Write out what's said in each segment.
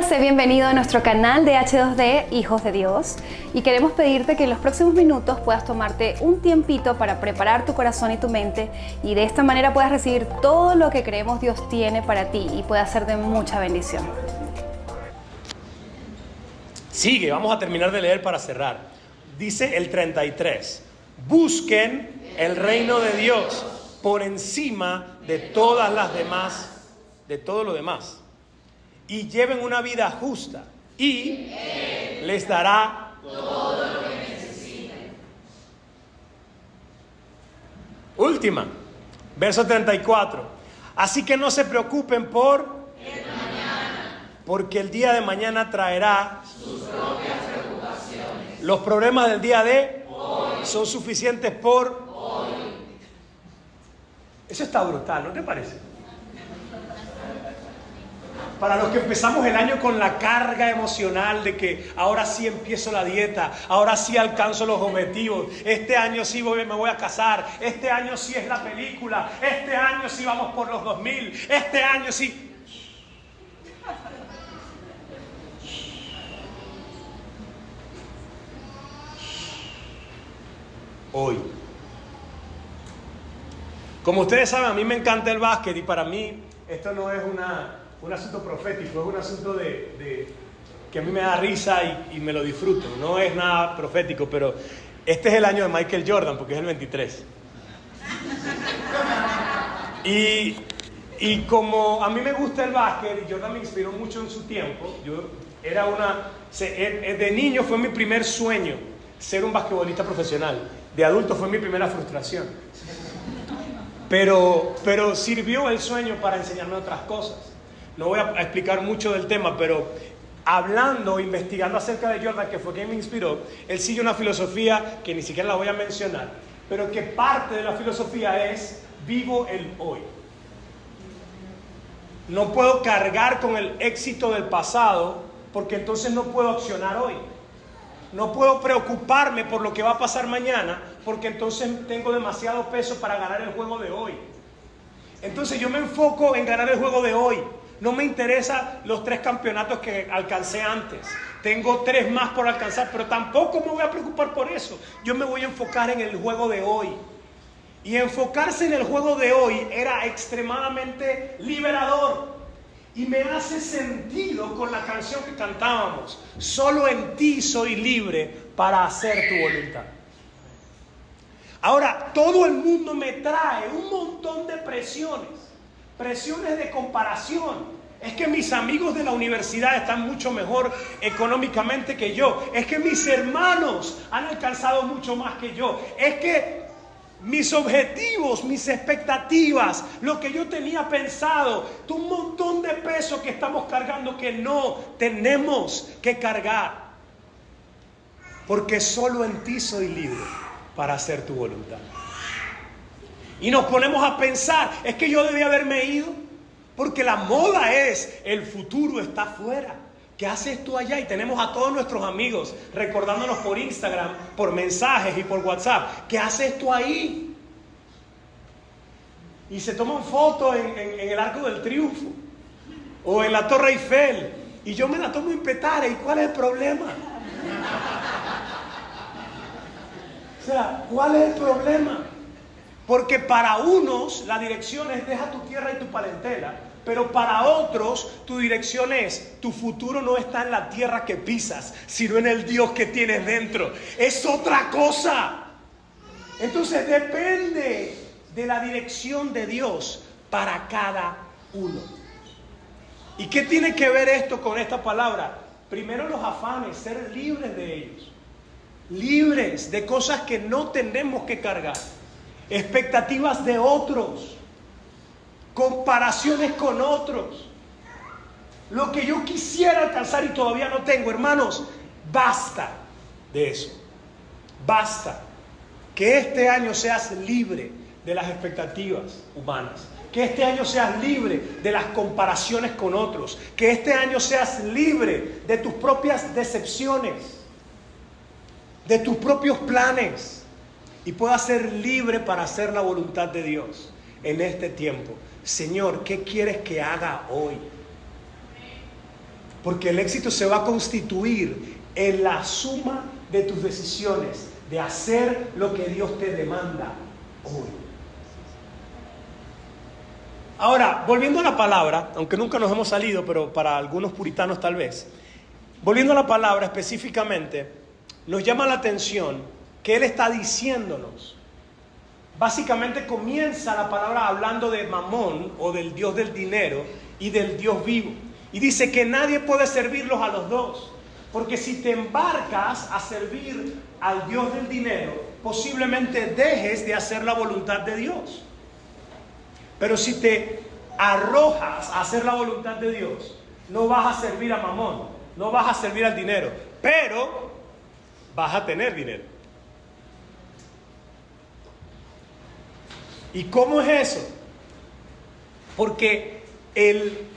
sé bienvenido a nuestro canal de H2D, Hijos de Dios, y queremos pedirte que en los próximos minutos puedas tomarte un tiempito para preparar tu corazón y tu mente, y de esta manera puedas recibir todo lo que creemos Dios tiene para ti y pueda ser de mucha bendición. Sigue, vamos a terminar de leer para cerrar. Dice el 33, busquen el reino de Dios por encima de todas las demás, de todo lo demás, y lleven una vida justa, y les dará todo lo que necesiten. Última, verso 34. Así que no se preocupen por el mañana, porque el día de mañana traerá sus propias preocupaciones. Los problemas del día de hoy son suficientes por hoy. Eso está brutal, ¿no te parece? Para los que empezamos el año con la carga emocional de que ahora sí empiezo la dieta, ahora sí alcanzo los objetivos, este año sí me voy a casar, este año sí es la película, este año sí vamos por los 2000, este año sí. Hoy. Como ustedes saben, a mí me encanta el básquet y para mí esto no es un asunto profético, es un asunto que a mí me da risa y me lo disfruto. No es nada profético, pero este es el año de Michael Jordan porque es el 23. Y como a mí me gusta el básquet y Jordan me inspiró mucho en su tiempo, de niño fue mi primer sueño ser un basquetbolista profesional. De adulto fue mi primera frustración. Pero sirvió el sueño para enseñarme otras cosas. No voy a explicar mucho del tema, pero investigando acerca de Jordan, que fue quien me inspiró, él sigue una filosofía que ni siquiera la voy a mencionar, pero que parte de la filosofía es vivo el hoy. No puedo cargar con el éxito del pasado porque entonces no puedo accionar hoy. No puedo preocuparme por lo que va a pasar mañana porque entonces tengo demasiado peso para ganar el juego de hoy. Entonces yo me enfoco en ganar el juego de hoy. No me interesan los 3 campeonatos que alcancé antes. Tengo 3 más por alcanzar, pero tampoco me voy a preocupar por eso. Yo me voy a enfocar en el juego de hoy. Y enfocarse en el juego de hoy era extremadamente liberador. Y me hace sentido con la canción que cantábamos. Solo en ti soy libre para hacer tu voluntad. Ahora, todo el mundo me trae un montón de presiones. Presiones de comparación. Es que mis amigos de la universidad están mucho mejor económicamente que yo. Es que mis hermanos han alcanzado mucho más que yo. Es que mis objetivos, mis expectativas, lo que yo tenía pensado, un montón de peso que estamos cargando que no tenemos que cargar. Porque solo en ti soy libre para hacer tu voluntad. Y nos ponemos a pensar, es que yo debí haberme ido, porque la moda es, el futuro está afuera. ¿Qué haces tú allá? Y tenemos a todos nuestros amigos recordándonos por Instagram, por mensajes y por WhatsApp. ¿Qué haces tú ahí? Y se toman fotos en el Arco del Triunfo o en la Torre Eiffel. Y yo me la tomo en Petare. ¿Y cuál es el problema? O sea, ¿cuál es el problema? Porque para unos la dirección es deja tu tierra y tu parentela, pero para otros tu dirección es tu futuro no está en la tierra que pisas, sino en el Dios que tienes dentro. Es otra cosa. Entonces depende de la dirección de Dios para cada uno. ¿Y qué tiene que ver esto con esta palabra? Primero los afanes, ser libres de ellos. Libres de cosas que no tenemos que cargar. Expectativas de otros, comparaciones con otros, lo que yo quisiera alcanzar y todavía no tengo. Hermanos, basta de eso, basta. Que este año seas libre de las expectativas humanas, que este año seas libre de las comparaciones con otros, que este año seas libre de tus propias decepciones, de tus propios planes, y puedas ser libre para hacer la voluntad de Dios en este tiempo. Señor, ¿qué quieres que haga hoy? Porque el éxito se va a constituir en la suma de tus decisiones, de hacer lo que Dios te demanda hoy. Ahora, volviendo a la palabra, aunque nunca nos hemos salido, pero para algunos puritanos tal vez, volviendo a la palabra específicamente, nos llama la atención que Él está diciéndonos. Básicamente comienza la palabra hablando de Mamón o del Dios del dinero y del Dios vivo. Y dice que nadie puede servirlos a los dos. Porque si te embarcas a servir al Dios del dinero, posiblemente dejes de hacer la voluntad de Dios. Pero si te arrojas a hacer la voluntad de Dios, no vas a servir a Mamón, no vas a servir al dinero, pero vas a tener dinero. ¿Y cómo es eso? Porque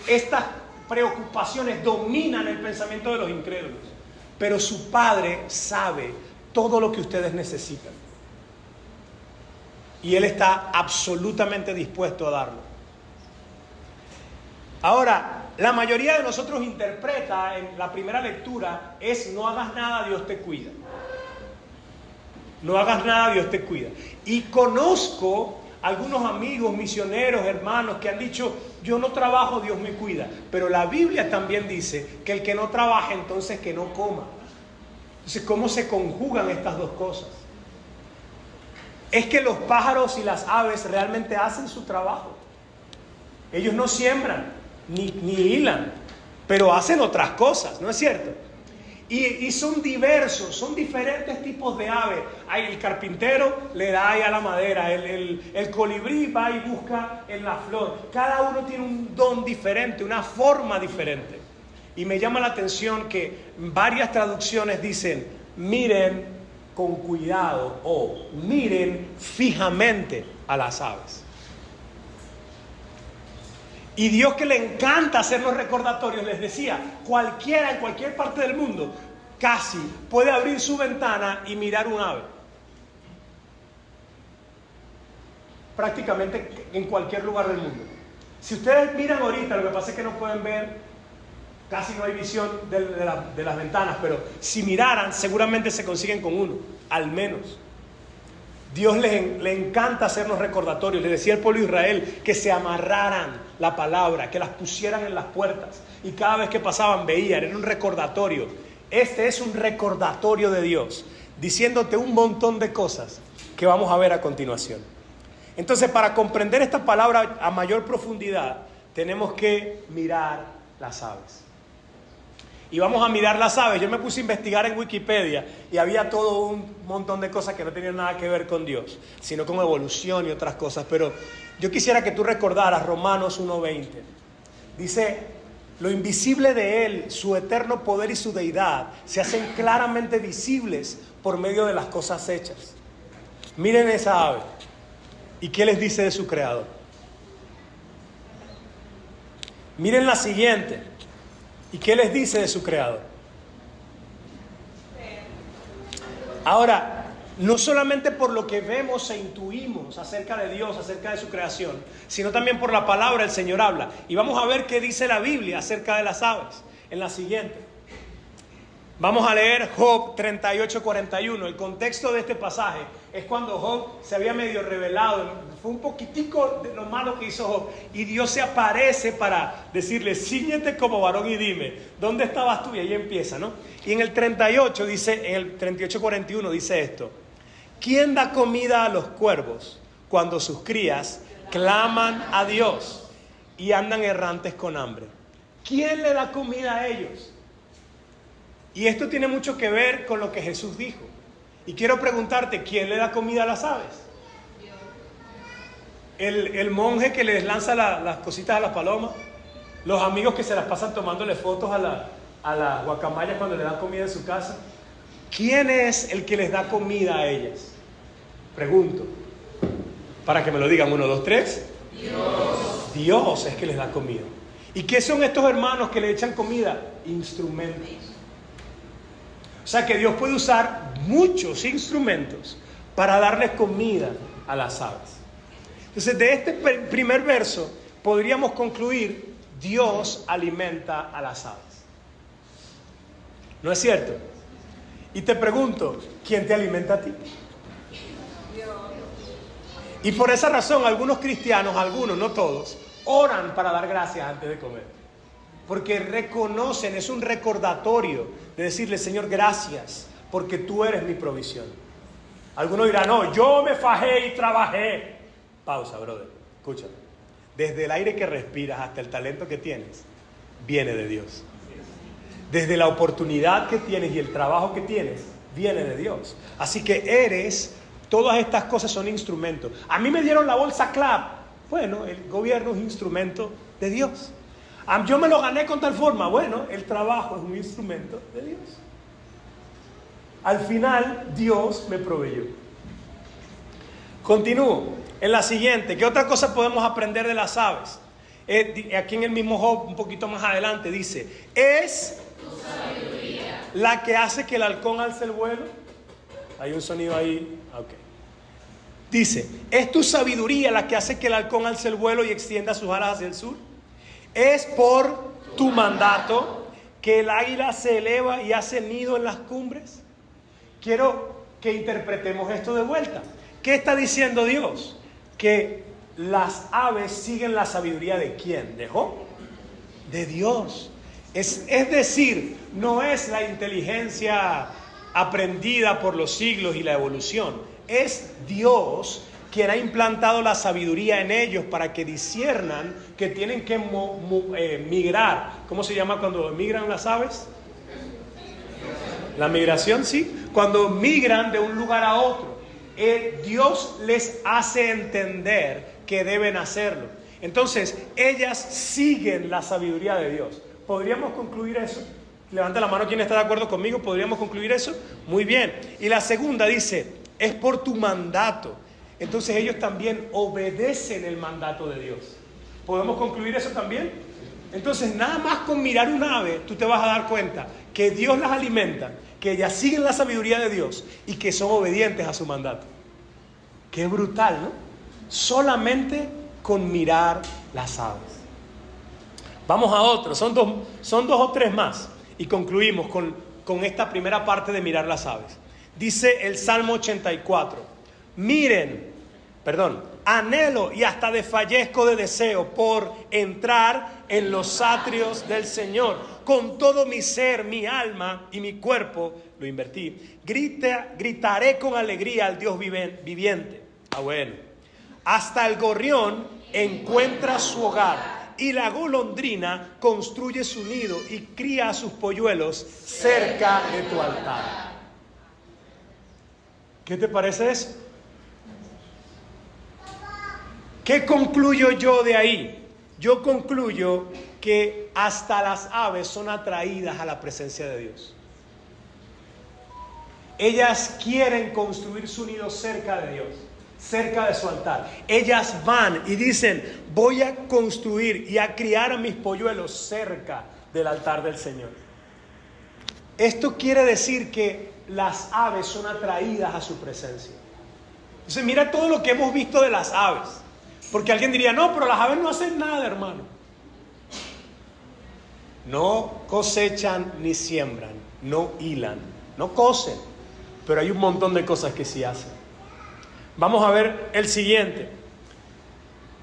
estas preocupaciones dominan el pensamiento de los incrédulos, pero su Padre sabe todo lo que ustedes necesitan y Él está absolutamente dispuesto a darlo. Ahora, la mayoría de nosotros interpreta en la primera lectura es: no hagas nada, Dios te cuida. No hagas nada, Dios te cuida. Y conozco algunos amigos, misioneros, hermanos que han dicho: yo no trabajo, Dios me cuida. Pero la Biblia también dice que el que no trabaja, entonces que no coma. Entonces, ¿cómo se conjugan estas dos cosas? Es que los pájaros y las aves realmente hacen su trabajo. Ellos no siembran, ni hilan, pero hacen otras cosas, ¿no es cierto? Y son diversos, son diferentes tipos de aves. Hay el carpintero, le da ahí a la madera, el colibrí va y busca en la flor. Cada uno tiene un don diferente, una forma diferente. Y me llama la atención que varias traducciones dicen: miren con cuidado o miren fijamente a las aves. Y Dios, que le encanta hacernos recordatorios, les decía, cualquiera en cualquier parte del mundo casi puede abrir su ventana y mirar un ave. Prácticamente en cualquier lugar del mundo. Si ustedes miran ahorita, lo que pasa es que no pueden ver, casi no hay visión de las ventanas, pero si miraran seguramente se consiguen con uno, al menos. Dios le encanta hacernos recordatorios. Le decía al pueblo de Israel que se amarraran la palabra, que las pusieran en las puertas, y cada vez que pasaban veían, era un recordatorio. Este es un recordatorio de Dios, diciéndote un montón de cosas que vamos a ver a continuación. Entonces, para comprender esta palabra a mayor profundidad, tenemos que mirar las aves. Y vamos a mirar las aves. Yo me puse a investigar en Wikipedia y había todo un montón de cosas que no tenían nada que ver con Dios, sino con evolución y otras cosas. Pero yo quisiera que tú recordaras Romanos 1:20. Dice: lo invisible de Él, su eterno poder y su deidad, se hacen claramente visibles por medio de las cosas hechas. Miren esa ave. ¿Y qué les dice de su creador? Miren la siguiente. ¿Y qué les dice de su creador? Ahora, no solamente por lo que vemos e intuimos acerca de Dios, acerca de su creación, sino también por la palabra el Señor habla. Y vamos a ver qué dice la Biblia acerca de las aves en la siguiente. Vamos a leer Job 38:41. El contexto de este pasaje es cuando Job se había medio rebelado. Fue un poquitico de lo malo que hizo Job. Y Dios se aparece para decirle: cíñete como varón y dime, ¿dónde estabas tú? Y ahí empieza, ¿no? Y en el 38 dice, en el 38:41 dice esto: ¿quién da comida a los cuervos cuando sus crías claman a Dios y andan errantes con hambre? ¿Quién le da comida a ellos? Y esto tiene mucho que ver con lo que Jesús dijo. Y quiero preguntarte, ¿quién le da comida a las aves? El monje que les lanza las cositas a las palomas, los amigos que se las pasan tomándole fotos a las guacamayas cuando le dan comida en su casa. ¿Quién es el que les da comida a ellas? Pregunto, para que me lo digan. 1, 2, 3. Dios. Dios es que les da comida. ¿Y qué son estos hermanos que le echan comida? Instrumentos. O sea que Dios puede usar muchos instrumentos para darle comida a las aves. Entonces, de este primer verso podríamos concluir: Dios alimenta a las aves. ¿No es cierto? Y te pregunto, ¿quién te alimenta a ti? Y por esa razón algunos cristianos, algunos, no todos, oran para dar gracias antes de comer. Porque reconocen, es un recordatorio de decirle, Señor, gracias, porque tú eres mi provisión. Algunos dirán, no, yo me fajé y trabajé. Pausa, brother, escúchame. Desde el aire que respiras hasta el talento que tienes, viene de Dios. Desde la oportunidad que tienes y el trabajo que tienes, viene de Dios. Así que todas estas cosas son instrumentos. A mí me dieron la bolsa CLAP. Bueno, el gobierno es instrumento de Dios. Yo me lo gané con tal forma. Bueno, el trabajo es un instrumento de Dios. Al final, Dios me proveyó. Continúo. En la siguiente, ¿qué otra cosa podemos aprender de las aves? Aquí en el mismo Job, un poquito más adelante, dice, es la que hace que el halcón alce el vuelo. Hay un sonido ahí. Ok. Dice, ¿es tu sabiduría la que hace que el halcón alce el vuelo y extienda sus alas hacia el sur? Es por tu mandato que el águila se eleva y hace nido en las cumbres. Quiero que interpretemos esto de vuelta. ¿Qué está diciendo Dios? Que las aves siguen la sabiduría ¿de quién? ¿De Job? De Dios. Es decir, no es la inteligencia aprendida por los siglos y la evolución. Es Dios quien ha implantado la sabiduría en ellos para que disciernan que tienen que migrar. ¿Cómo se llama cuando migran las aves? La migración, sí. Cuando migran de un lugar a otro, Dios les hace entender que deben hacerlo. Entonces, ellas siguen la sabiduría de Dios. ¿Podríamos concluir eso? Levanta la mano quien está de acuerdo conmigo. ¿Podríamos concluir eso? Muy bien. Y la segunda dice, es por tu mandato. Entonces ellos también obedecen el mandato de Dios. ¿Podemos concluir eso también? Entonces nada más con mirar un ave, tú te vas a dar cuenta que Dios las alimenta, que ellas siguen la sabiduría de Dios y que son obedientes a su mandato. Qué brutal, ¿no? Solamente con mirar las aves. Vamos a otro, son dos o tres más y concluimos con esta primera parte de mirar las aves. Dice el Salmo 84, anhelo y hasta desfallezco de deseo por entrar en los atrios del Señor. Con todo mi ser, mi alma y mi cuerpo lo invertí. Gritaré con alegría al Dios viviente. Bueno. Hasta el gorrión encuentra su hogar y la golondrina construye su nido y cría a sus polluelos cerca de tu altar. ¿Qué te parece eso? ¿Qué concluyo yo de ahí? Yo concluyo que hasta las aves son atraídas a la presencia de Dios. Ellas quieren construir su nido cerca de Dios, cerca de su altar. Ellas van y dicen, voy a construir y a criar a mis polluelos cerca del altar del Señor. Esto quiere decir que las aves son atraídas a su presencia. Entonces mira todo lo que hemos visto de las aves. Porque alguien diría, no, pero las aves no hacen nada, hermano. No cosechan ni siembran, no hilan, no cosen. Pero hay un montón de cosas que sí hacen. Vamos a ver el siguiente.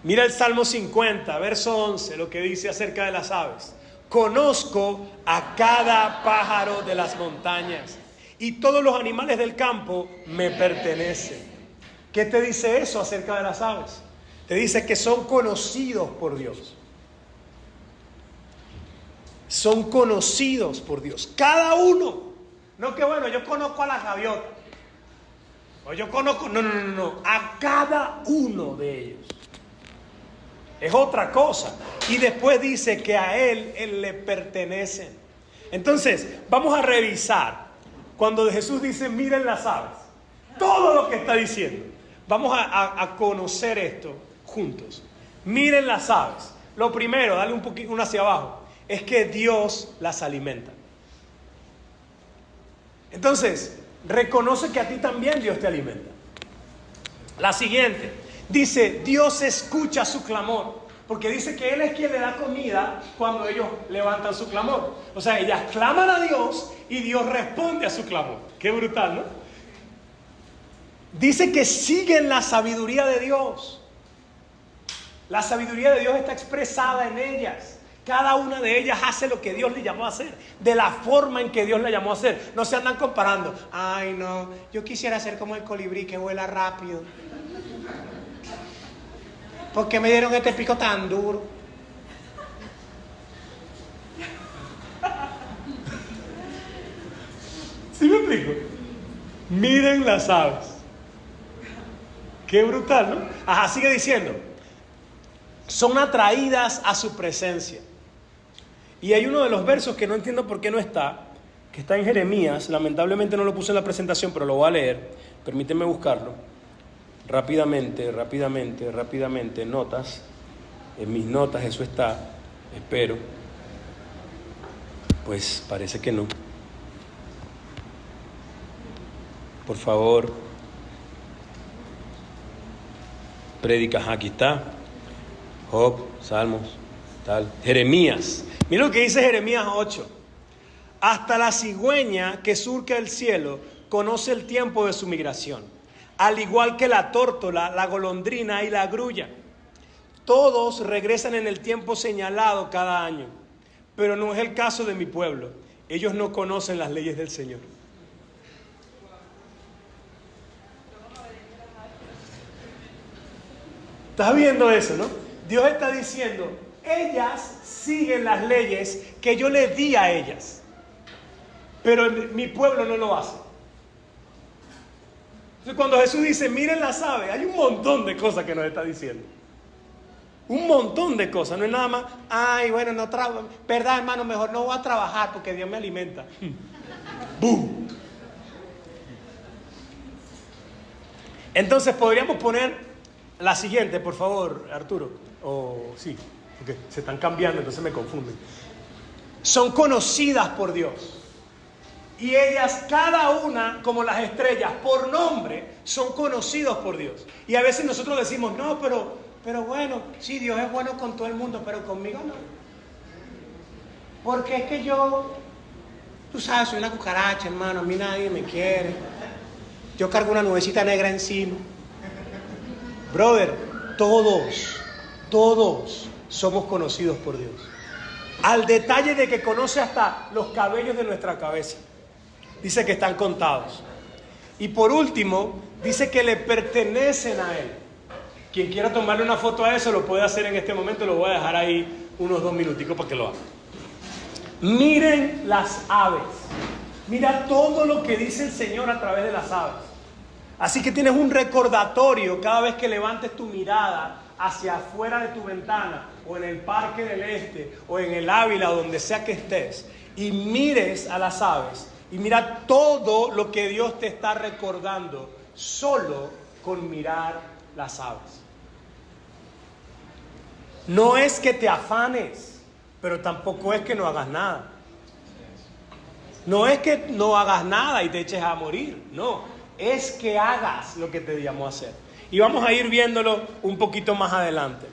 Mira el Salmo 50, verso 11, lo que dice acerca de las aves. Conozco a cada pájaro de las montañas y todos los animales del campo me pertenecen. ¿Qué te dice eso acerca de las aves? Te dice que son conocidos por Dios. Son conocidos por Dios. Cada uno. No que bueno, yo conozco a las gaviotas. O yo conozco... No. A cada uno de ellos. Es otra cosa. Y después dice que a él le pertenecen. Entonces, vamos a revisar. Cuando Jesús dice, miren las aves. Todo lo que está diciendo. Vamos a conocer esto juntos. Miren las aves. Lo primero, dale un poquito uno hacia abajo, es que Dios las alimenta. Entonces, reconoce que a ti también Dios te alimenta. La siguiente, dice, Dios escucha su clamor. Porque dice que Él es quien le da comida cuando ellos levantan su clamor. O sea, ellas claman a Dios y Dios responde a su clamor. Qué brutal, ¿no? Dice que siguen la sabiduría de Dios. La sabiduría de Dios está expresada en ellas. Cada una de ellas hace lo que Dios le llamó a hacer, de la forma en que Dios le llamó a hacer. No se andan comparando. Ay, no, yo quisiera ser como el colibrí que vuela rápido. ¿Por qué me dieron este pico tan duro? ¿Sí me explico? Miren las aves. Qué brutal, ¿no? Ajá, sigue diciendo. Son atraídas a su presencia. Y hay uno de los versos que no entiendo por qué no está, que está en Jeremías. Lamentablemente no lo puse en la presentación, pero lo voy a leer. Permíteme buscarlo. Rápidamente. Notas. En mis notas eso está. Espero. Pues parece que no. Por favor. Prédicas, aquí está. Job, Salmos, tal. Jeremías. Mira lo que dice Jeremías 8. Hasta la cigüeña que surca el cielo conoce el tiempo de su migración, al igual que la tórtola, la golondrina y la grulla. Todos regresan en el tiempo señalado cada año, pero no es el caso de mi pueblo. Ellos no conocen las leyes del Señor. ¿Estás viendo eso, no? Dios está diciendo, ellas siguen las leyes que yo les di a ellas, pero mi pueblo no lo hace. Entonces, cuando Jesús dice, miren las aves, hay un montón de cosas que nos está diciendo. Un montón de cosas, no es nada más, ay, bueno, no trabajo, verdad, hermano, mejor no voy a trabajar porque Dios me alimenta. ¡Bum! Entonces, podríamos poner la siguiente, por favor, Arturo. Sí, porque se están cambiando, entonces me confunden. Son conocidas por Dios. Y ellas, cada una, como las estrellas, por nombre, son conocidos por Dios. Y a veces nosotros decimos, no, pero bueno, sí, Dios es bueno con todo el mundo, pero conmigo no. Porque es que yo, tú sabes, soy una cucaracha, hermano, a mí nadie me quiere. Yo cargo una nubecita negra encima. Brother, todos somos conocidos por Dios. Al detalle de que conoce hasta los cabellos de nuestra cabeza. Dice que están contados. Y por último, dice que le pertenecen a Él. Quien quiera tomarle una foto a eso lo puede hacer en este momento. Lo voy a dejar ahí unos 2 minuticos para que lo haga. Miren las aves. Mira todo lo que dice el Señor a través de las aves. Así que tienes un recordatorio cada vez que levantes tu mirada hacia afuera de tu ventana, o en el Parque del Este, o en el Ávila, o donde sea que estés, y mires a las aves, y mira todo lo que Dios te está recordando, solo con mirar las aves. No es que te afanes, pero tampoco es que no hagas nada. No es que no hagas nada y te eches a morir, no, es que hagas lo que te llamó a hacer. Y vamos a ir viéndolo un poquito más adelante.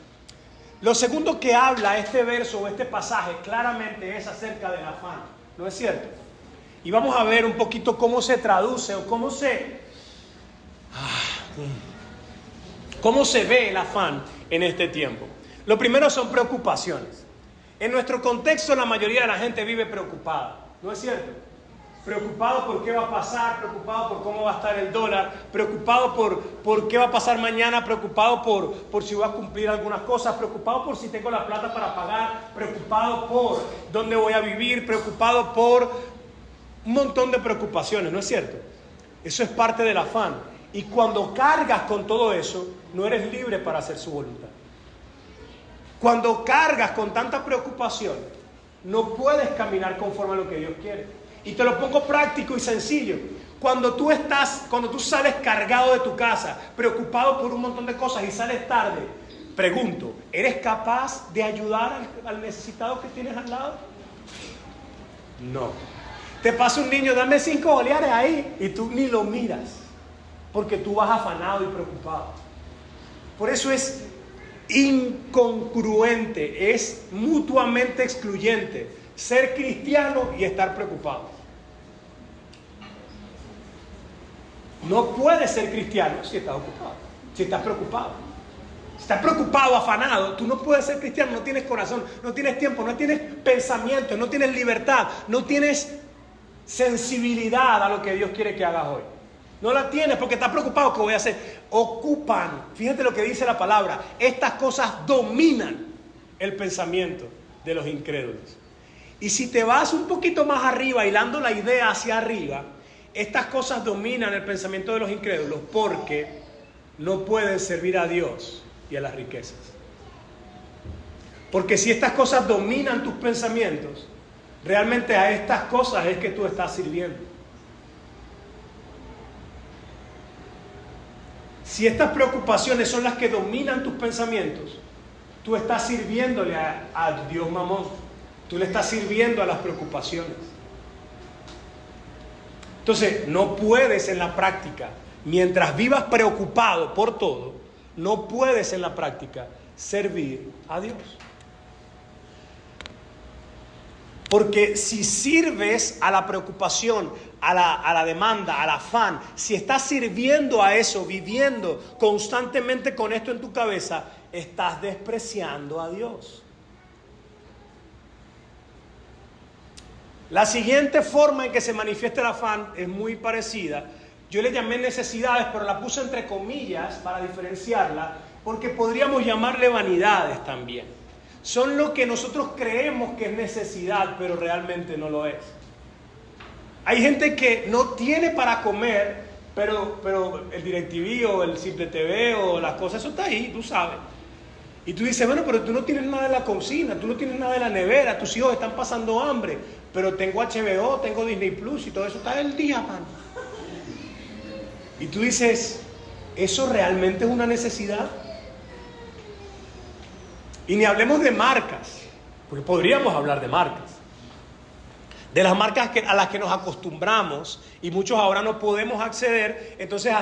Lo segundo que habla este verso o este pasaje claramente es acerca del afán, ¿no es cierto? Y vamos a ver un poquito cómo se traduce o cómo se ve el afán en este tiempo. Lo primero son preocupaciones. En nuestro contexto la mayoría de la gente vive preocupada, ¿no es cierto? Preocupado por qué va a pasar, preocupado por cómo va a estar el dólar, preocupado por qué va a pasar mañana, preocupado por si voy a cumplir algunas cosas, preocupado por si tengo la plata para pagar, preocupado por dónde voy a vivir, preocupado por un montón de preocupaciones, ¿no es cierto? Eso es parte del afán. Y cuando cargas con todo eso, no eres libre para hacer su voluntad. Cuando cargas con tanta preocupación, no puedes caminar conforme a lo que Dios quiere. Y te lo pongo práctico y sencillo. Cuando tú sales cargado de tu casa, preocupado por un montón de cosas y sales tarde, pregunto, ¿eres capaz de ayudar al necesitado que tienes al lado? No. Te pasa un niño, dame 5 bolívares ahí, y tú ni lo miras, porque tú vas afanado y preocupado. Por eso es incongruente, es mutuamente excluyente ser cristiano y estar preocupado. No puedes ser cristiano si estás ocupado, si estás preocupado. Si estás preocupado, afanado, tú no puedes ser cristiano, no tienes corazón, no tienes tiempo, no tienes pensamiento, no tienes libertad, no tienes sensibilidad a lo que Dios quiere que hagas hoy. No la tienes porque estás preocupado. ¿Qué voy a hacer? Ocupan, fíjate lo que dice la palabra, estas cosas dominan el pensamiento de los incrédulos. Y si te vas un poquito más arriba, hilando la idea hacia arriba, estas cosas dominan el pensamiento de los incrédulos porque no pueden servir a Dios y a las riquezas. Porque si estas cosas dominan tus pensamientos, realmente a estas cosas es que tú estás sirviendo. Si estas preocupaciones son las que dominan tus pensamientos, tú estás sirviéndole a Dios Mamón. Tú le estás sirviendo a las preocupaciones. Entonces, no puedes en la práctica, mientras vivas preocupado por todo, no puedes en la práctica servir a Dios. Porque si sirves a la preocupación, a la demanda, al afán, si estás sirviendo a eso, viviendo constantemente con esto en tu cabeza, estás despreciando a Dios. La siguiente forma en que se manifiesta el afán es muy parecida. Yo le llamé necesidades, pero la puse entre comillas para diferenciarla, porque podríamos llamarle vanidades también. Son lo que nosotros creemos que es necesidad, pero realmente no lo es. Hay gente que no tiene para comer, pero el DirecTV o el Simple TV o las cosas, eso está ahí, tú sabes. Y tú dices, bueno, pero tú no tienes nada en la cocina, tú no tienes nada en la nevera, tus hijos están pasando hambre, pero tengo HBO, tengo Disney Plus y todo eso está el día, mano. Y tú dices, ¿eso realmente es una necesidad? Y ni hablemos de marcas, porque podríamos hablar de marcas. De las marcas a las que nos acostumbramos y muchos ahora no podemos acceder, entonces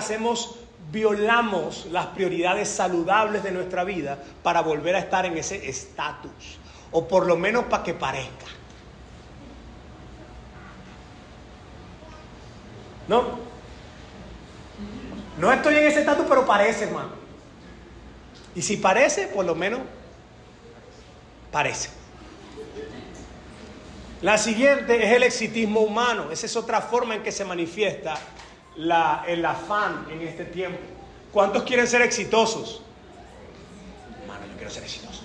violamos las prioridades saludables de nuestra vida para volver a estar en ese estatus, o por lo menos para que parezca. No estoy en ese estatus, pero parece, hermano. Y si parece, por lo menos parece. La siguiente es el exitismo humano. Esa es otra forma en que se manifiesta el afán en este tiempo. ¿Cuántos quieren ser exitosos? Hermano, yo quiero ser exitoso.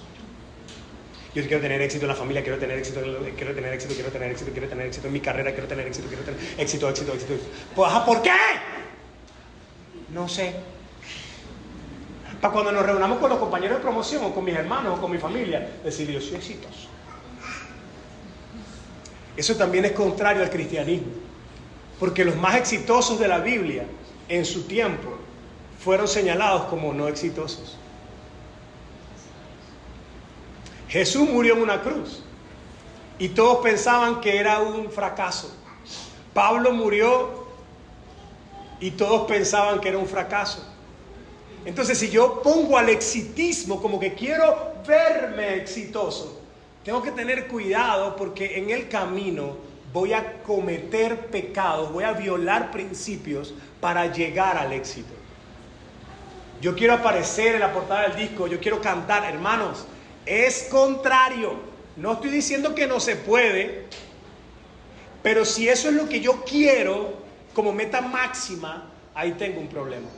Yo quiero tener éxito en la familia, quiero tener éxito en mi carrera, quiero tener éxito. Pues, ¿por qué? No sé. Para cuando nos reunamos con los compañeros de promoción o con mis hermanos o con mi familia, decir, yo soy exitoso. Eso también es contrario al cristianismo, porque los más exitosos de la Biblia en su tiempo fueron señalados como no exitosos. Jesús murió en una cruz y todos pensaban que era un fracaso. Pablo murió y todos pensaban que era un fracaso. Entonces, si yo pongo al exitismo como que quiero verme exitoso, tengo que tener cuidado porque en el camino voy a cometer pecados, voy a violar principios para llegar al éxito. Yo quiero aparecer en la portada del disco, yo quiero cantar, hermanos, es contrario. No estoy diciendo que no se puede, pero si eso es lo que yo quiero como meta máxima, ahí tengo un problema.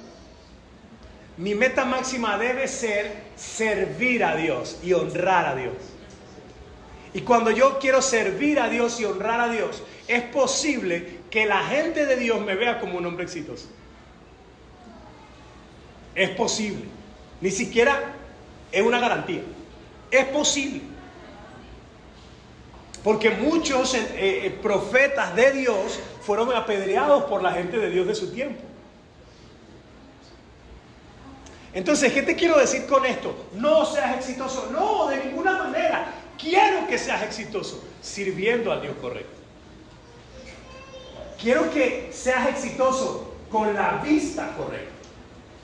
Mi meta máxima debe ser servir a Dios y honrar a Dios. Y cuando yo quiero servir a Dios y honrar a Dios, es posible que la gente de Dios me vea como un hombre exitoso. Es posible. Ni siquiera es una garantía. Es posible. Porque muchos profetas de Dios fueron apedreados por la gente de Dios de su tiempo. Entonces, ¿qué te quiero decir con esto? No seas exitoso. No, de ninguna manera. Quiero que seas exitoso sirviendo al Dios correcto. Quiero que seas exitoso con la vista correcta.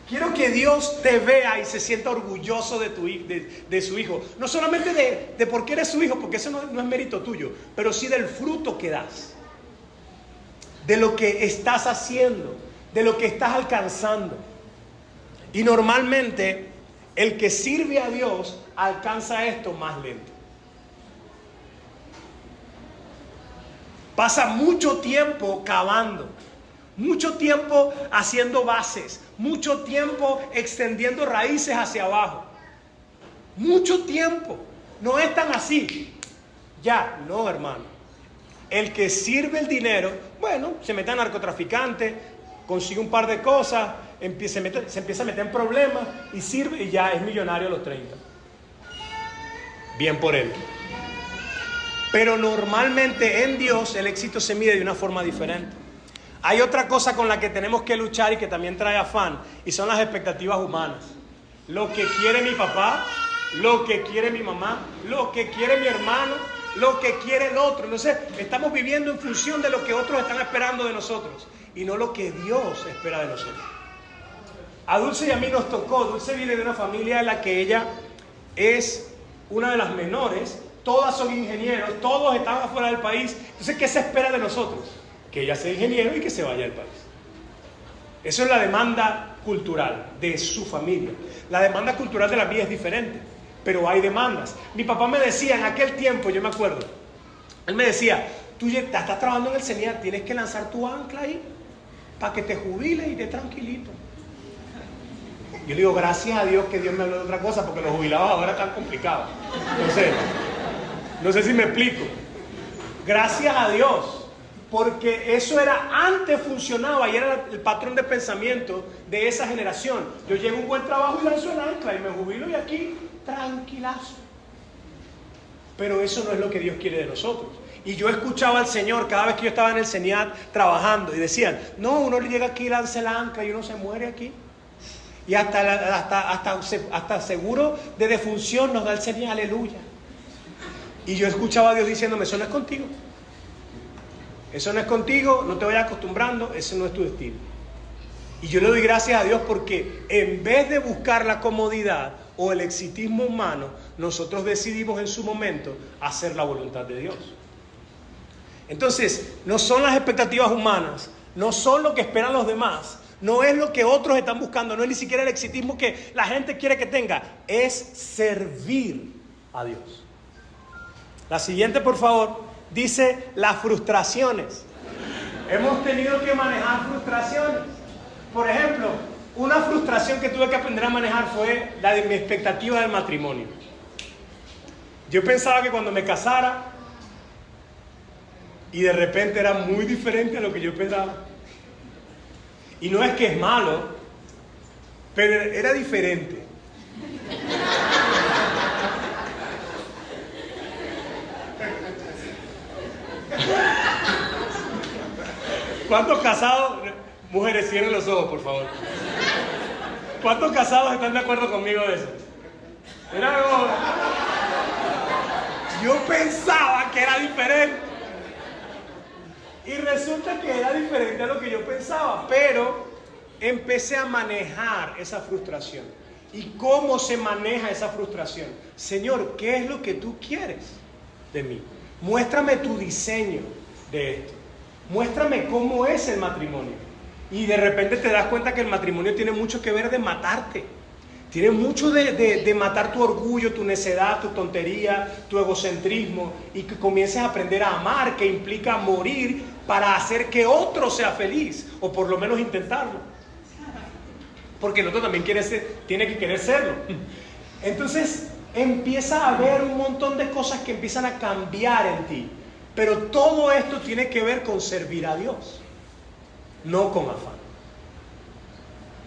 Quiero que Dios te vea y se sienta orgulloso de su hijo. No solamente de por qué eres su hijo, porque eso no es mérito tuyo, pero sí del fruto que das, de lo que estás haciendo, de lo que estás alcanzando. Y normalmente el que sirve a Dios alcanza esto más lento. Pasa mucho tiempo cavando, mucho tiempo haciendo bases, mucho tiempo extendiendo raíces hacia abajo. Mucho tiempo. No es tan así. Ya, no, hermano. El que sirve el dinero, bueno, se mete a narcotraficante, consigue un par de cosas, se empieza a meter en problemas y sirve y ya es millonario a los 30. Bien por él. Pero normalmente en Dios el éxito se mide de una forma diferente. Hay otra cosa con la que tenemos que luchar y que también trae afán, y son las expectativas humanas. Lo que quiere mi papá, lo que quiere mi mamá, lo que quiere mi hermano, lo que quiere el otro. Entonces estamos viviendo en función de lo que otros están esperando de nosotros y no lo que Dios espera de nosotros. A Dulce y a mí nos tocó. Dulce viene de una familia en la que ella es una de las menores. Todas son ingenieros, todos están afuera del país. Entonces, ¿qué se espera de nosotros? Que ella sea ingeniero y que se vaya del país. Eso es la demanda cultural de su familia. La demanda cultural de la mía es diferente, pero hay demandas. Mi papá me decía en aquel tiempo, yo me acuerdo, él me decía, tú ya estás trabajando en el CENIAT, tienes que lanzar tu ancla ahí para que te jubiles y estés tranquilito. Yo le digo, gracias a Dios que Dios me habló de otra cosa, porque los jubilados ahora están complicados. Entonces, no sé si me explico. Gracias a Dios, porque eso era, antes funcionaba y era el patrón de pensamiento de esa generación. Yo llego a un buen trabajo y lanzo el ancla y me jubilo y aquí tranquilazo. Pero eso no es lo que Dios quiere de nosotros. Y yo escuchaba al Señor cada vez que yo estaba en el CENIAT trabajando y decían, no, uno llega aquí, lanza el ancla y uno se muere aquí. Y hasta seguro de defunción nos da el CENIAT, aleluya. Y yo escuchaba a Dios diciéndome, eso no es contigo. Eso no es contigo, no te vayas acostumbrando, ese no es tu estilo. Y yo le doy gracias a Dios porque en vez de buscar la comodidad o el exitismo humano, nosotros decidimos en su momento hacer la voluntad de Dios. Entonces, no son las expectativas humanas, no son lo que esperan los demás, no es lo que otros están buscando, no es ni siquiera el exitismo que la gente quiere que tenga, es servir a Dios. La siguiente, por favor, dice las frustraciones. Hemos tenido que manejar frustraciones. Por ejemplo, una frustración que tuve que aprender a manejar fue la de mi expectativa del matrimonio. Yo pensaba que cuando me casara, y de repente era muy diferente a lo que yo pensaba. Y no es que es malo, pero era diferente. ¿Cuántos casados, mujeres, cierren los ojos, por favor? ¿Cuántos casados están de acuerdo conmigo de eso? Era algo... Yo pensaba que era diferente. Y resulta que era diferente a lo que yo pensaba, pero empecé a manejar esa frustración. ¿Y cómo se maneja esa frustración? Señor, ¿qué es lo que tú quieres de mí? Muéstrame tu diseño de esto. Muéstrame cómo es el matrimonio. Y de repente te das cuenta que el matrimonio tiene mucho que ver de matarte. Tiene mucho de matar tu orgullo, tu necedad, tu tontería, tu egocentrismo. Y que comiences a aprender a amar, que implica morir para hacer que otro sea feliz. O por lo menos intentarlo. Porque el otro también tiene que querer serlo. Entonces empieza a haber un montón de cosas que empiezan a cambiar en ti. Pero todo esto tiene que ver con servir a Dios, no con afán.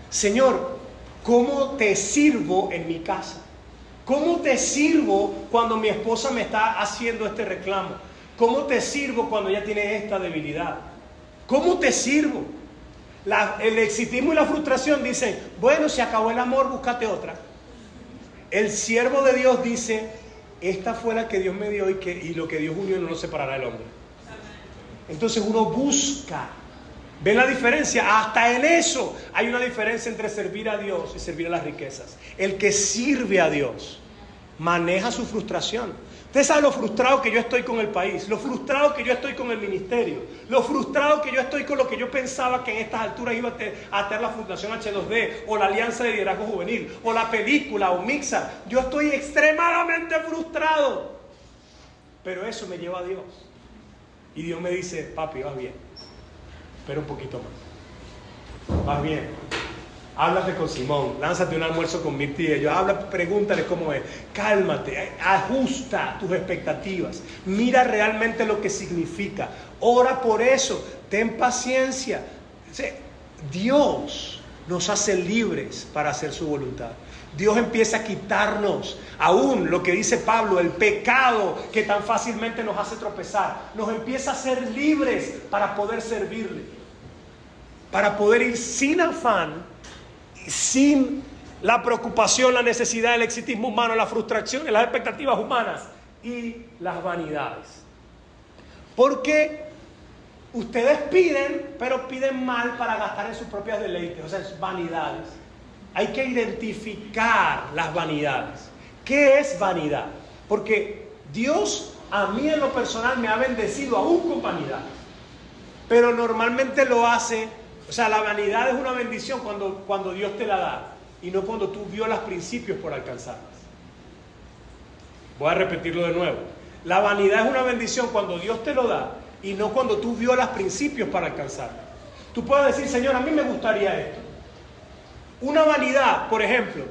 Señor, ¿cómo te sirvo en mi casa? ¿Cómo te sirvo cuando mi esposa me está haciendo este reclamo? ¿Cómo te sirvo cuando ella tiene esta debilidad? ¿Cómo te sirvo? El exitismo y la frustración dicen, bueno, se acabó el amor, búscate otra. El siervo de Dios dice, esta fue la que Dios me dio y lo que Dios unió no lo separará el hombre. Entonces uno busca ¿Ven la diferencia? Hasta en eso hay una diferencia entre servir a Dios y servir a las riquezas. El que sirve a Dios maneja su frustración. Ustedes saben lo frustrado que yo estoy con el país, lo frustrado que yo estoy con el ministerio, lo frustrado que yo estoy con lo que yo pensaba que en estas alturas iba a tener la Fundación H2D o la Alianza de Liderazgo Juvenil o la película o Mixa. Yo estoy extremadamente frustrado, pero eso me lleva a Dios. Y Dios me dice, papi, vas bien, espera un poquito más, vas bien. Háblate con Simón, lánzate un almuerzo con Mirti y ellos, pregúntale cómo es, cálmate, ajusta tus expectativas, mira realmente lo que significa, ora por eso, ten paciencia. Dios nos hace libres para hacer su voluntad. Dios empieza a quitarnos aún lo que dice Pablo, el pecado que tan fácilmente nos hace tropezar, nos empieza a hacer libres para poder servirle, para poder ir sin afán, sin la preocupación, la necesidad, el exitismo humano, la frustración, las expectativas humanas y las vanidades. Porque ustedes piden, pero piden mal para gastar en sus propias deleites, o sea, en sus vanidades. Hay que identificar las vanidades. ¿Qué es vanidad? Porque Dios a mí en lo personal me ha bendecido aún con vanidad, pero normalmente lo hace. O sea, la vanidad es una bendición cuando Dios te la da y no cuando tú violas principios por alcanzarlas. Voy a repetirlo de nuevo. La vanidad es una bendición cuando Dios te lo da y no cuando tú violas principios para alcanzarlas. Tú puedes decir, Señor, a mí me gustaría esto. Una vanidad, por ejemplo,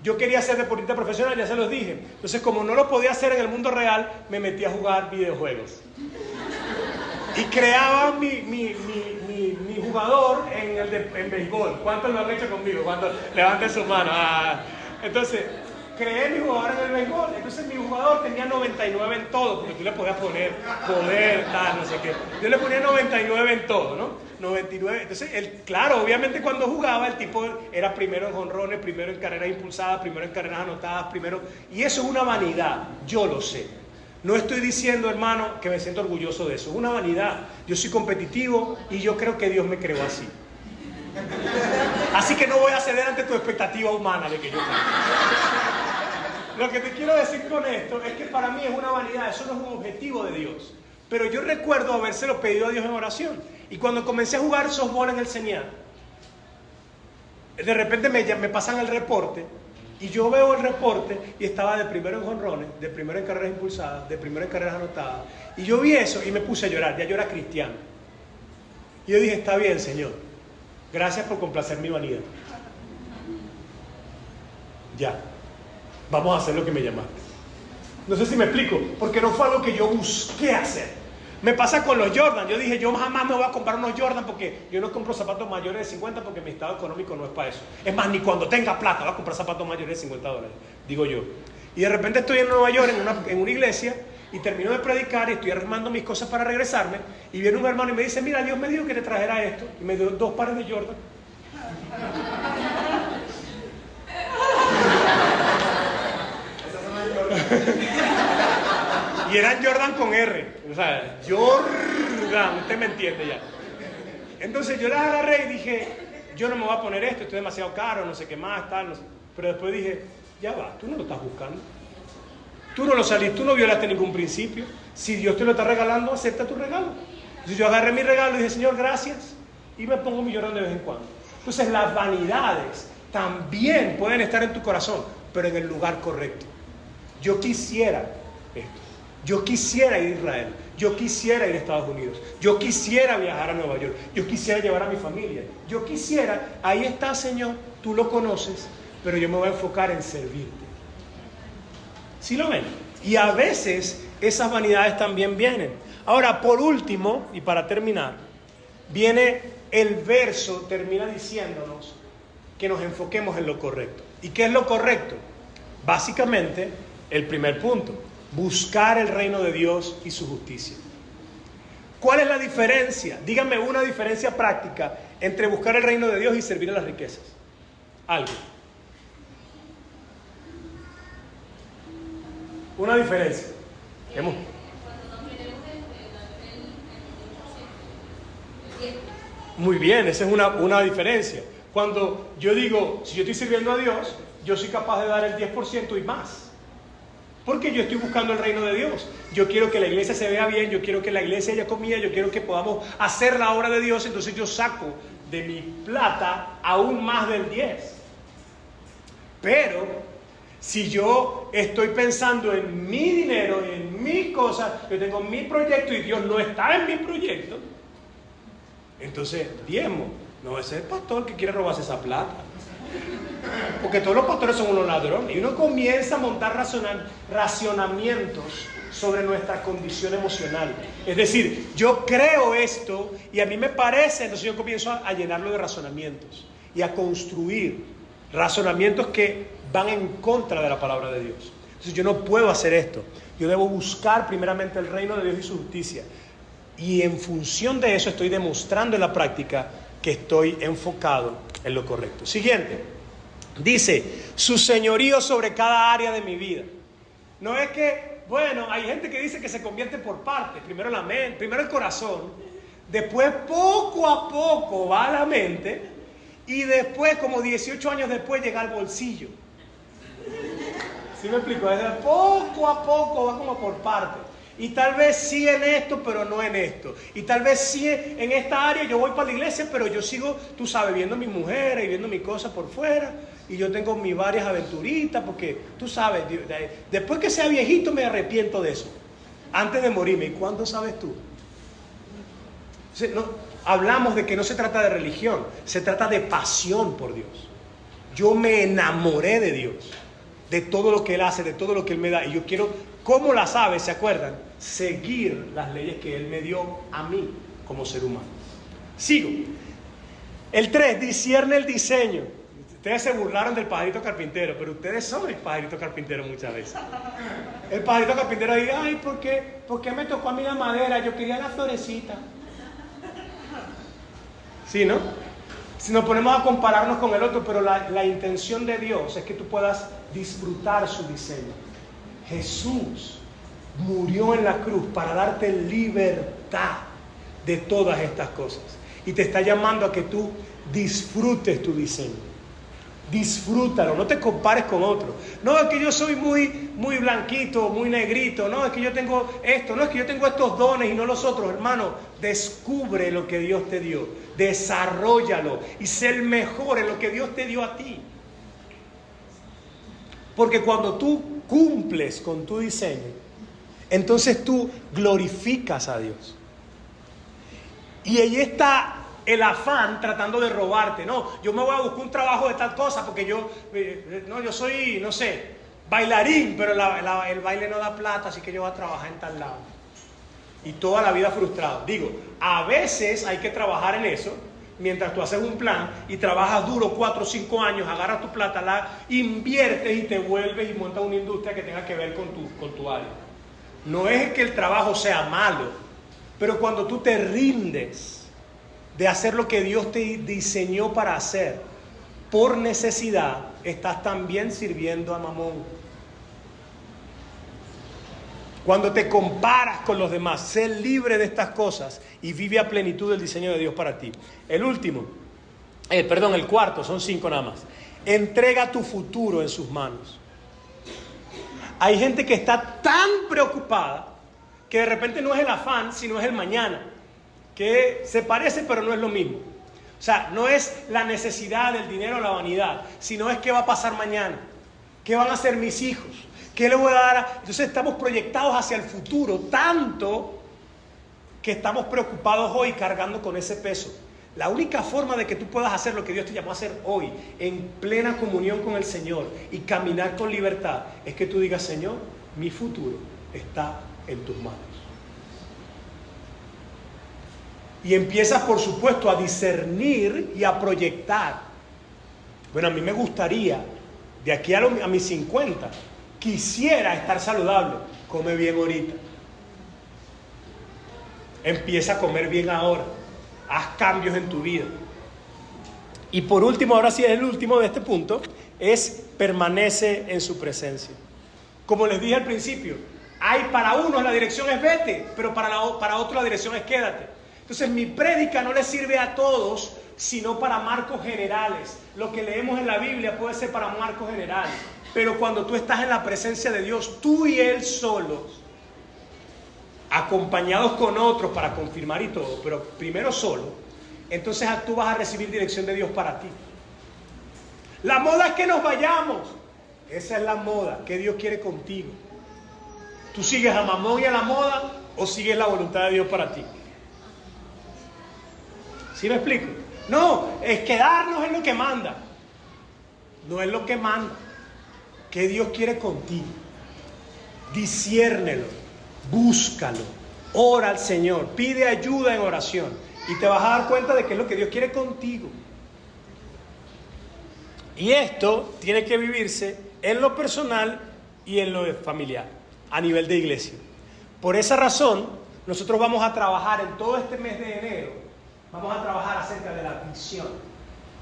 yo quería ser deportista profesional, ya se los dije. Entonces, como no lo podía hacer en el mundo real, me metí a jugar videojuegos. Y creaba mi jugador en béisbol. ¿Cuántos lo han hecho conmigo? ¿Cuántos? Levanten su mano. Entonces, creé mi jugador en el béisbol. Entonces, mi jugador tenía 99 en todo, porque tú le podías poner poder, tal, no sé qué. Yo le ponía 99 en todo, ¿no? 99. Entonces, claro, obviamente cuando jugaba, el tipo era primero en jonrones, primero en carreras impulsadas, primero en carreras anotadas, primero. Y eso es una vanidad, yo lo sé. No estoy diciendo, hermano, que me siento orgulloso de eso. Es una vanidad. Yo soy competitivo y yo creo que Dios me creó así. Así que no voy a ceder ante tu expectativa humana de que yo creo. Lo que te quiero decir con esto es que para mí es una vanidad. Eso no es un objetivo de Dios. Pero yo recuerdo habérselo pedido a Dios en oración. Y cuando comencé a jugar softball en el CENIAT, de repente me pasan el reporte. Y yo veo el reporte y estaba de primero en jonrones, de primero en carreras impulsadas, de primero en carreras anotadas. Y yo vi eso y me puse a llorar, ya yo era cristiano. Y yo dije, está bien, Señor, gracias por complacer mi vanidad. Ya, vamos a hacer lo que me llamaste. No sé si me explico, porque no fue algo que yo busqué hacer. Me pasa con los Jordan. Yo dije, yo jamás me voy a comprar unos Jordan porque yo no compro zapatos mayores de 50 porque mi estado económico no es para eso. Es más, ni cuando tenga plata voy a comprar zapatos mayores de $50, digo yo. Y de repente estoy en Nueva York, en una iglesia, y termino de predicar y estoy armando mis cosas para regresarme. Y viene un hermano y me dice, mira, Dios me dijo que te trajera esto. Y me dio 2 pares de Jordan. Y eran Jordan con R, o sea, Jordan, usted me entiende ya. Entonces yo las agarré y dije, yo no me voy a poner esto es demasiado caro, no sé qué más, tal, no sé. Pero después dije, ya va, tú no lo estás buscando. Tú no lo saliste, tú no violaste ningún principio. Si Dios te lo está regalando, acepta tu regalo. Entonces yo agarré mi regalo y dije, Señor, gracias. Y me pongo mi Jordan de vez en cuando. Entonces las vanidades también pueden estar en tu corazón, pero en el lugar correcto. Yo quisiera esto. Yo quisiera ir a Israel, yo quisiera ir a Estados Unidos, yo quisiera viajar a Nueva York, yo quisiera llevar a mi familia, yo quisiera, ahí está, Señor, tú lo conoces, pero yo me voy a enfocar en servirte. ¿Sí lo ven? Y a veces esas vanidades también vienen. Ahora, por último, y para terminar, viene el verso, termina diciéndonos que nos enfoquemos en lo correcto. ¿Y qué es lo correcto? Básicamente, el primer punto. Buscar el reino de Dios y su justicia. ¿Cuál es la diferencia? Díganme una diferencia práctica entre buscar el reino de Dios y servir a las riquezas. Algo. Una diferencia. Cuando no queremos el 10%. Muy bien, esa es una diferencia. Cuando yo digo, si yo estoy sirviendo a Dios, yo soy capaz de dar el 10% y más. Porque yo estoy buscando el reino de Dios. Yo quiero que la iglesia se vea bien, yo quiero que la iglesia haya comida, yo quiero que podamos hacer la obra de Dios. Entonces yo saco de mi plata aún más del 10. Pero si yo estoy pensando en mi dinero, en mis cosas, yo tengo mi proyecto y Dios no está en mi proyecto, entonces diezmo. No, ese es el pastor que quiere robarse esa plata. Porque todos los pastores son unos ladrones. Y uno comienza a montar racionamientos sobre nuestra condición emocional. Es decir, yo creo esto y a mí me parece, entonces yo comienzo a llenarlo de razonamientos y a construir razonamientos que van en contra de la palabra de Dios. Entonces yo no puedo hacer esto. Yo debo buscar primeramente el reino de Dios y su justicia. Y en función de eso estoy demostrando en la práctica que estoy enfocado en lo correcto. Siguiente. Dice, su señorío sobre cada área de mi vida. No es que, bueno, hay gente que dice que se convierte por partes. Primero la mente, primero el corazón. Después poco a poco va a la mente. Y después, como 18 años después, llega al bolsillo. ¿Sí me explico? Desde poco a poco va como por partes. Y tal vez sí en esto, pero no en esto. Y tal vez sí en esta área yo voy para la iglesia, pero yo sigo, tú sabes, viendo a mi mujer y viendo mis cosas por fuera. Y yo tengo mis varias aventuritas, porque tú sabes, después que sea viejito me arrepiento de eso. Antes de morirme. ¿Y cuándo sabes tú? No, hablamos de que no se trata de religión, se trata de pasión por Dios. Yo me enamoré de Dios, de todo lo que Él hace, de todo lo que Él me da. Y yo quiero, como las aves, ¿se acuerdan? Seguir las leyes que Él me dio a mí como ser humano. Sigo. El 3, discierne el diseño. Ustedes se burlaron del pajarito carpintero, pero ustedes son el pajarito carpintero muchas veces. El pajarito carpintero dice, ay, ¿por qué me tocó a mí la madera? Yo quería la florecita. ¿Sí, no? Si nos ponemos a compararnos con el otro, pero la intención de Dios es que tú puedas disfrutar su diseño. Jesús murió en la cruz para darte libertad de todas estas cosas. Y te está llamando a que tú disfrutes tu diseño. Disfrútalo, no te compares con otro. No, es que yo soy muy blanquito, muy negrito. No, es que yo tengo esto. No, es que yo tengo estos dones y no los otros. Hermano, descubre lo que Dios te dio. Desarróllalo y sé el mejor en lo que Dios te dio a ti. Porque cuando tú cumples con tu diseño, entonces tú glorificas a Dios. Y ahí está el afán tratando de robarte. No, yo me voy a buscar un trabajo de tal cosa porque yo soy, no sé, bailarín, pero el baile no da plata, así que yo voy a trabajar en tal lado. Y toda la vida frustrado. Digo, a veces hay que trabajar en eso, mientras tú haces un plan y trabajas duro 4 o 5 años, agarras tu plata, la inviertes y te vuelves y montas una industria que tenga que ver con tu área. No es que el trabajo sea malo, pero cuando tú te rindes de hacer lo que Dios te diseñó para hacer, por necesidad, estás también sirviendo a Mamón. Cuando te comparas con los demás, sé libre de estas cosas y vive a plenitud el diseño de Dios para ti. El cuarto, son 5 nada más. Entrega tu futuro en sus manos. Hay gente que está tan preocupada que de repente no es el afán, sino es el mañana. Que se parece pero no es lo mismo. O sea, no es la necesidad del dinero o la vanidad, sino es qué va a pasar mañana, qué van a hacer mis hijos, qué le voy a dar. Entonces estamos proyectados hacia el futuro tanto que estamos preocupados hoy cargando con ese peso. La única forma de que tú puedas hacer lo que Dios te llamó a hacer hoy, en plena comunión con el Señor y caminar con libertad, es que tú digas, Señor, mi futuro está en tus manos. Y empiezas, por supuesto, a discernir y a proyectar. Bueno, a mí me gustaría, de aquí a mis 50, quisiera estar saludable. Come bien ahorita. Empieza a comer bien ahora. Haz cambios en tu vida. Y por último, ahora sí es el último de este punto, es permanece en su presencia. Como les dije al principio, para unos la dirección es vete, pero para otros la dirección es quédate. Entonces mi prédica no le sirve a todos, sino para marcos generales. Lo que leemos en la Biblia puede ser para marcos generales. Pero cuando tú estás en la presencia de Dios, tú y Él solos, acompañados con otros para confirmar y todo, pero primero solo, entonces tú vas a recibir dirección de Dios para ti. La moda es que nos vayamos. Esa es la moda que Dios quiere contigo. ¿Tú sigues a Mamón y a la moda o sigues la voluntad de Dios para ti? ¿Sí me explico? No, es quedarnos en lo que manda. No es lo que manda. ¿Qué Dios quiere contigo? Disciérnelo, búscalo, ora al Señor, pide ayuda en oración y te vas a dar cuenta de qué es lo que Dios quiere contigo. Y esto tiene que vivirse en lo personal y en lo familiar, a nivel de iglesia. Por esa razón, nosotros vamos a trabajar en todo este mes de enero. Vamos a trabajar acerca de la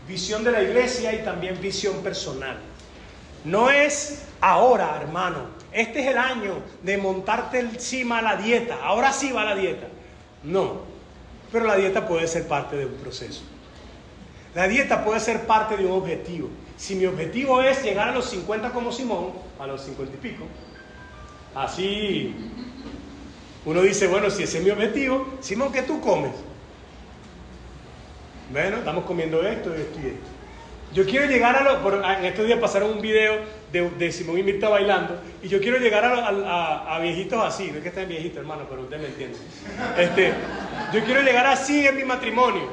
visión de la iglesia y también visión personal. No es ahora, hermano, este es el año de montarte encima la dieta, ahora sí va la dieta. No, pero la dieta puede ser parte de un proceso. La dieta puede ser parte de un objetivo. Si mi objetivo es llegar a los 50 como Simón, a los 50 y pico, así uno dice, bueno, si ese es mi objetivo, Simón, ¿qué tú comes? Bueno, estamos comiendo esto, esto y esto. Yo quiero llegar en estos días pasaron un video de Simón y Mirta bailando, y yo quiero llegar a viejitos así, no es que estén viejitos, hermano, pero usted me entiende. Yo quiero llegar así en mi matrimonio.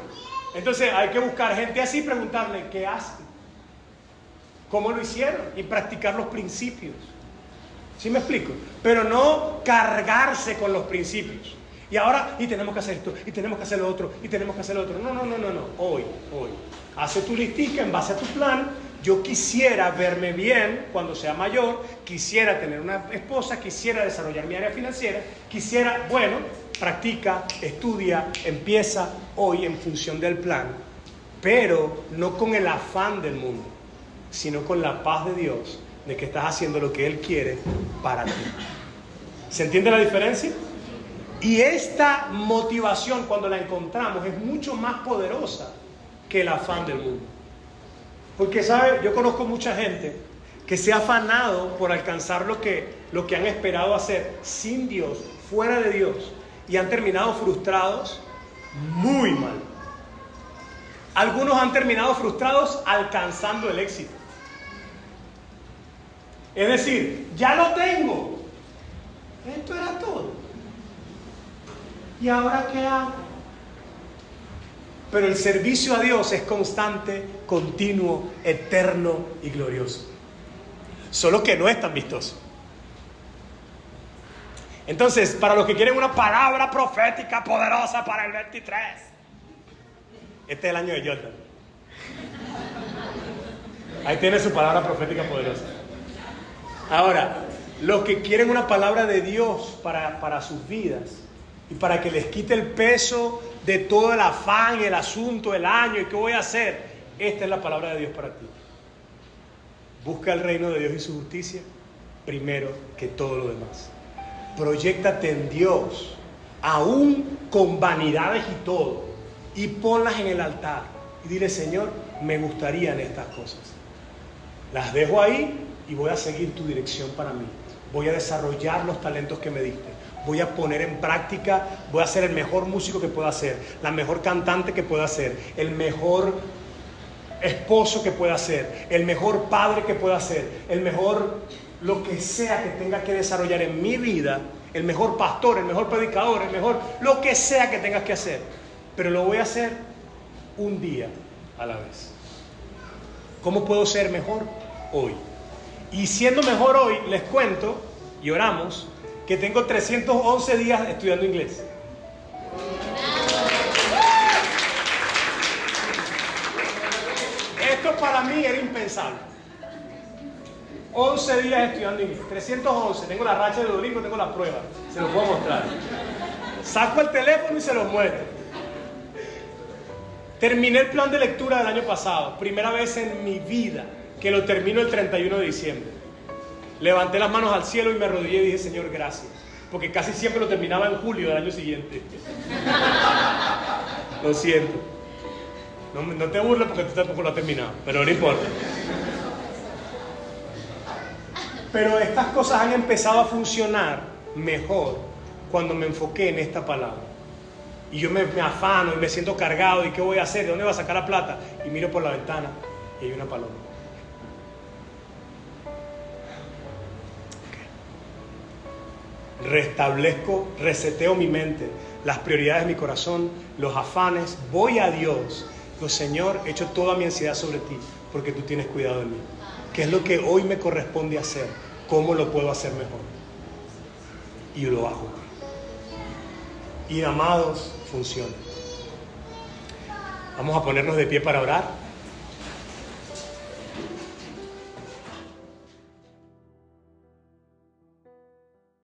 Entonces hay que buscar gente así y preguntarle, ¿qué hacen? ¿Cómo lo hicieron? Y practicar los principios. ¿Sí me explico? Pero no cargarse con los principios. Y ahora, y tenemos que hacer esto, y tenemos que hacer lo otro, y tenemos que hacer lo otro. No. Hoy. Hace tu listica en base a tu plan. Yo quisiera verme bien cuando sea mayor, quisiera tener una esposa, quisiera desarrollar mi área financiera, practica, estudia, empieza hoy en función del plan, pero no con el afán del mundo, sino con la paz de Dios, de que estás haciendo lo que Él quiere para ti. ¿Se entiende la diferencia? Y esta motivación, cuando la encontramos, es mucho más poderosa que el afán del mundo. Porque, ¿sabe? Yo conozco mucha gente que se ha afanado por alcanzar lo que han esperado hacer sin Dios, fuera de Dios, y han terminado frustrados muy mal. Algunos han terminado frustrados alcanzando el éxito. Es decir, ya lo tengo. Esto era todo. ¿Y ahora qué hago? Pero el servicio a Dios es constante, continuo, eterno y glorioso. Solo que no es tan vistoso. Entonces, para los que quieren una palabra profética poderosa para el 23, este es el año de Jordan. Ahí tiene su palabra profética poderosa. Ahora, los que quieren una palabra de Dios para sus vidas y para que les quite el peso de todo el afán y el asunto, el año y qué voy a hacer, esta es la palabra de Dios para ti. Busca el reino de Dios y su justicia primero que todo lo demás. Proyéctate en Dios, aún con vanidades y todo, y ponlas en el altar y dile: Señor, me gustarían estas cosas. Las dejo ahí y voy a seguir tu dirección para mí. Voy a desarrollar los talentos que me diste. Voy a poner en práctica, voy a ser el mejor músico que pueda ser, la mejor cantante que pueda ser, el mejor esposo que pueda ser, el mejor padre que pueda ser, el mejor lo que sea que tenga que desarrollar en mi vida, el mejor pastor, el mejor predicador, el mejor lo que sea que tengas que hacer. Pero lo voy a hacer un día a la vez. ¿Cómo puedo ser mejor hoy? Y siendo mejor hoy, les cuento y oramos que tengo 311 días estudiando inglés. Esto para mí era impensable. 11 días estudiando inglés, 311. Tengo la racha de Duolingo, tengo la prueba. Se los puedo mostrar. Saco el teléfono y se los muestro. Terminé el plan de lectura del año pasado. Primera vez en mi vida que lo termino el 31 de diciembre. Levanté las manos al cielo y me arrodillé y dije: Señor, gracias. Porque casi siempre lo terminaba en julio del año siguiente. Lo siento. No te burles porque tú tampoco lo has terminado, pero no importa. Pero estas cosas han empezado a funcionar mejor cuando me enfoqué en esta palabra. Y yo me afano y me siento cargado. ¿Y qué voy a hacer? ¿De dónde voy a sacar la plata? Y miro por la ventana y hay una paloma. Restablezco, reseteo mi mente, las prioridades de mi corazón, los afanes. Voy a Dios. Digo, Señor, echo toda mi ansiedad sobre ti porque tú tienes cuidado de mí. ¿Qué es lo que hoy me corresponde hacer? ¿Cómo lo puedo hacer mejor? Y lo hago. Y amados, funciona. Vamos a ponernos de pie para orar.